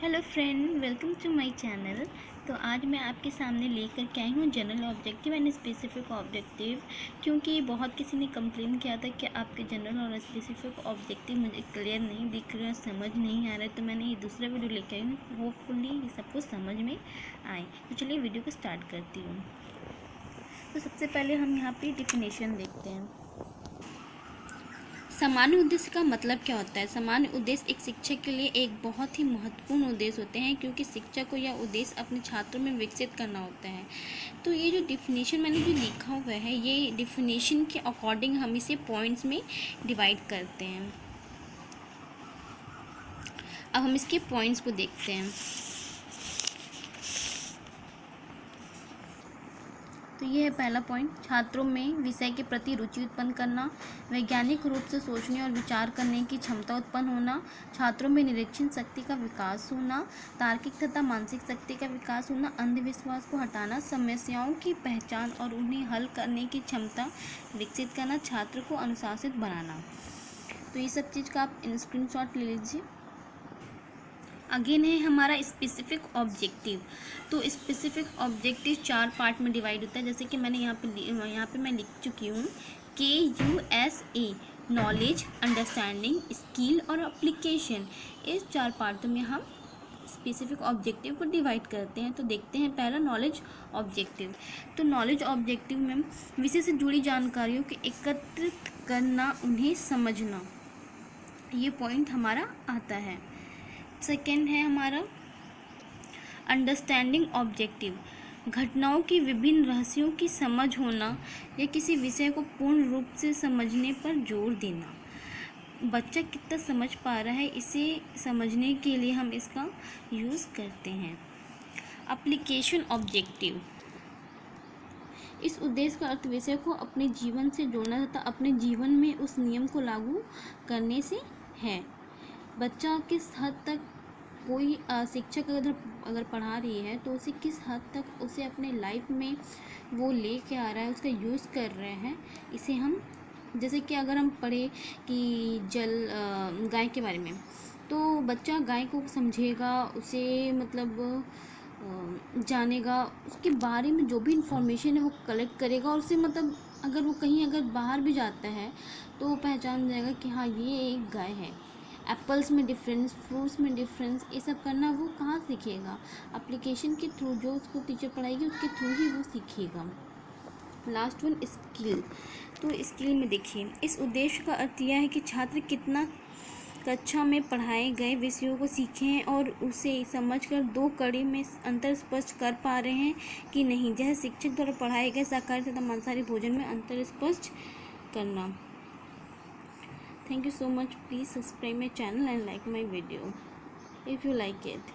Hello friend, welcome to my channel. तो आज मैं आपके सामने लेकर के आई हूँ general objective and specific objective. क्योंकि बहुत किसी ने कंप्लेन किया था कि आपके जनरल और स्पेसिफिक ऑब्जेक्टिव मुझे क्लियर नहीं दिख रहे हैं, समझ नहीं आ रहा है। तो मैंने ये दूसरा वीडियो लेकर आई हूँ, होपफुली ये सबको समझ में आए। तो चलिए वीडियो को स्टार्ट करती हूँ। तो सबसे पहले हम यहाँ पर डिफिनेशन देखते हैं। सामान्य उद्देश्य का मतलब क्या होता है? सामान्य उद्देश्य एक शिक्षक के लिए एक बहुत ही महत्वपूर्ण उद्देश्य होते हैं, क्योंकि शिक्षक को यह उद्देश्य अपने छात्रों में विकसित करना होता है। तो ये जो डिफिनेशन मैंने जो लिखा हुआ है, ये डिफिनेशन के अकॉर्डिंग हम इसे पॉइंट्स में डिवाइड करते हैं। अब हम इसके पॉइंट्स को देखते हैं। तो ये है पहला पॉइंट, छात्रों में विषय के प्रति रुचि उत्पन्न करना, वैज्ञानिक रूप से सोचने और विचार करने की क्षमता उत्पन्न होना, छात्रों में निरीक्षण शक्ति का विकास होना, तार्किक तथा मानसिक शक्ति का विकास होना, अंधविश्वास को हटाना, समस्याओं की पहचान और उन्हें हल करने की क्षमता विकसित करना, छात्र को अनुशासित बनाना। तो ये सब चीज़ का आप स्क्रीनशॉट ले लीजिए। अगेन है हमारा स्पेसिफिक ऑब्जेक्टिव। तो स्पेसिफिक ऑब्जेक्टिव 4 पार्ट में डिवाइड होता है, जैसे कि मैंने यहाँ पे मैं लिख चुकी हूँ KUSA, नॉलेज, अंडरस्टैंडिंग, स्किल और एप्लीकेशन। इस 4 पार्टों में हम स्पेसिफिक ऑब्जेक्टिव को डिवाइड करते हैं। तो देखते हैं पहला नॉलेज ऑब्जेक्टिव। तो नॉलेज ऑब्जेक्टिव में विषय से जुड़ी जानकारियों को एकत्रित करना, उन्हें समझना, ये पॉइंट हमारा आता है। सेकेंड है हमारा अंडरस्टैंडिंग ऑब्जेक्टिव, घटनाओं की विभिन्न रहस्यों की समझ होना या किसी विषय को पूर्ण रूप से समझने पर जोर देना। बच्चा कितना समझ पा रहा है, इसे समझने के लिए हम इसका यूज़ करते हैं। एप्लीकेशन ऑब्जेक्टिव, इस उद्देश्य का अर्थ विषय को अपने जीवन से जोड़ना तथा अपने जीवन में उस नियम को लागू करने से है। बच्चा किस हद तक कोई शिक्षक अगर पढ़ा रही है तो उसे किस हद तक उसे अपने लाइफ में वो ले के आ रहा है, उसका यूज़ कर रहे हैं, इसे हम, जैसे कि अगर हम पढ़े कि गाय के बारे में, तो बच्चा गाय को समझेगा, उसे मतलब जानेगा, उसके बारे में जो भी इंफॉर्मेशन है वो कलेक्ट करेगा, और उसे मतलब अगर वो कहीं अगर बाहर भी जाता है तो वो पहचान जाएगा कि हाँ ये एक गाय है। एप्पल्स में डिफरेंस, फ्रूट्स में डिफरेंस, ये सब करना वो कहाँ सीखेगा? एप्लीकेशन के थ्रू, जो उसको टीचर पढ़ाएगी उसके थ्रू ही वो सीखेगा। Last one skill. तो स्किल में देखिए, इस उद्देश्य का अर्थ यह है कि छात्र कितना कक्षा में पढ़ाए गए विषयों को सीखे हैं और उसे समझकर 2 कड़ी में अंतर स्पष्ट कर पा रहे हैं कि नहीं। जैसे शिक्षक द्वारा पढ़ाए गए शाकाहारी तथा मांसाहारी भोजन में अंतर स्पष्ट करना। Thank you so much. Please subscribe my channel and like my video if you like it.